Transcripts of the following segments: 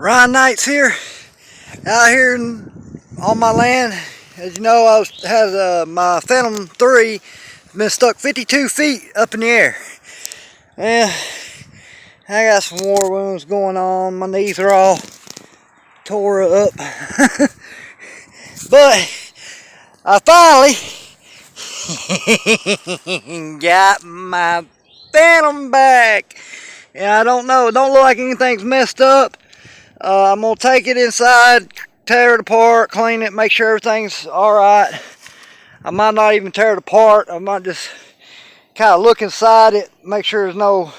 Ryan Knight's here, out here on my land. As you know, my Phantom 3 been stuck 52 feet up in the air. And I got some war wounds going on. My knees are all tore up. But I finally got my Phantom back. And I don't know, it don't look like anything's messed up. I'm going to take it inside, tear it apart, clean it, make sure everything's alright. I might not even tear it apart. I might just kind of look inside it, make sure there's no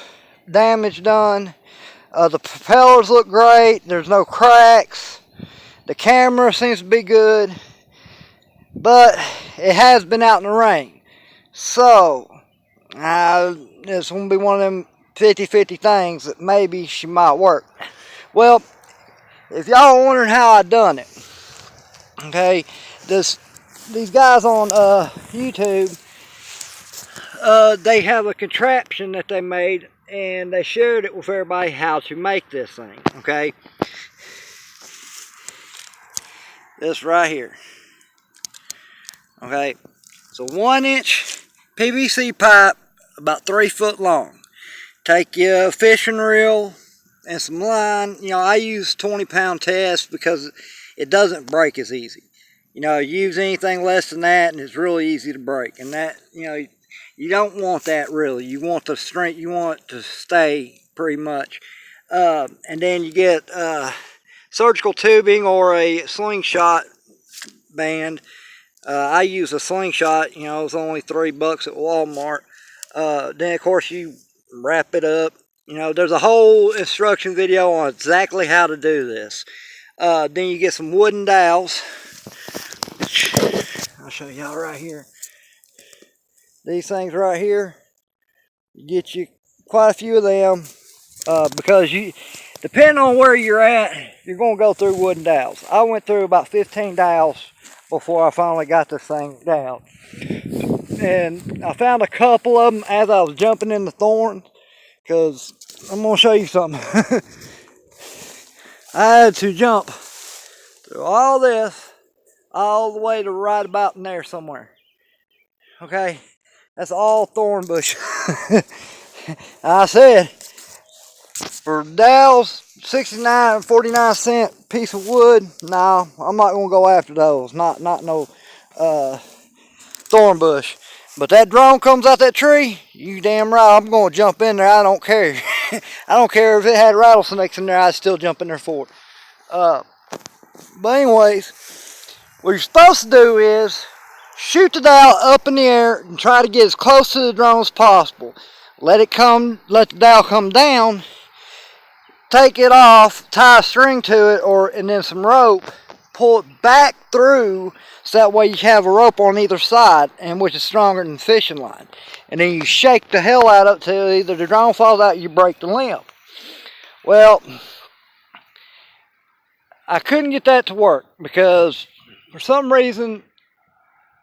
damage done. The propellers look great. There's no cracks. The camera seems to be good. But it has been out in the rain. So, it's going to be one of them 50-50 things that maybe she might work. Well, if y'all are wondering how I done it, okay, these guys on YouTube, they have a contraption that they made, and they shared it with everybody how to make this thing, okay. This right here, okay. It's a 1-inch PVC pipe, about 3 foot long. Take your fishing reel and some line. You know, I use 20-pound test because it doesn't break as easy. You know, use anything less than that and it's really easy to break. And that, you know, you don't want that really. You want the strength, you want it to stay pretty much. And then you get surgical tubing or a slingshot band. I use a slingshot, you know, it's only $3 at Walmart. Then of course you wrap it up. You know, there's a whole instruction video on exactly how to do this. Then you get some wooden dowels. I'll show y'all right here. These things right here, you get you quite a few of them because depending on where you're at, you're going to go through wooden dowels. I went through about 15 dowels before I finally got this thing down. And I found a couple of them as I was jumping in the thorns. Because I'm going to show you something. I had to jump through all this, all the way to right about in there somewhere. Okay? That's all thorn bush. I said, for dowels, 69 and 49 cent piece of wood, no, I'm not going to go after those. Not no thorn bush. But that drone comes out that tree, you damn right, I'm going to jump in there. I don't care. I don't care if it had rattlesnakes in there, I'd still jump in there for it. But anyways, what you're supposed to do is shoot the dowel up in the air and try to get as close to the drone as possible. Let the dowel come down, take it off, tie a string to it, and then some rope, pull it back through, so that way you have a rope on either side, and which is stronger than the fishing line. And then you shake the hell out of it till either the drone falls out or you break the limb. Well, I couldn't get that to work because for some reason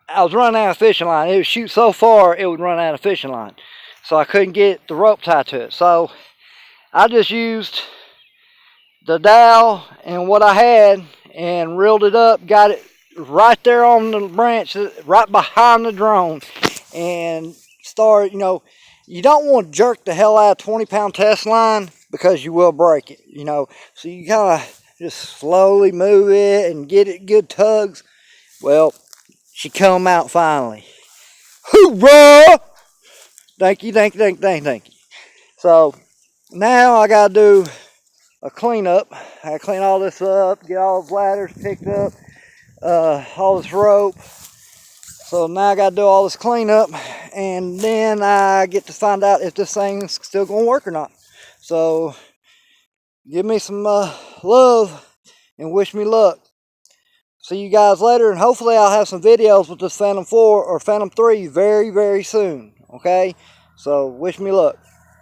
I was running out of fishing line. It would shoot so far it would run out of fishing line. So I couldn't get the rope tied to it. So I just used the dowel and what I had and reeled it up, got it right there on the branch, right behind the drone, and start, you know, you don't want to jerk the hell out of 20-pound test line because you will break it, you know. So you kind of just slowly move it and get it good tugs. Well, she come out finally. Hoorah! Thank you. So now I got to do a cleanup. I clean all this up, get all the ladders picked up, all this rope. So now I got to do all this cleanup, and then I get to find out if this thing's still going to work or not. So give me some love and wish me luck. See you guys later, and hopefully I'll have some videos with this Phantom 4 or Phantom 3 very, very soon. Okay? So wish me luck.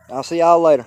I'll see y'all later.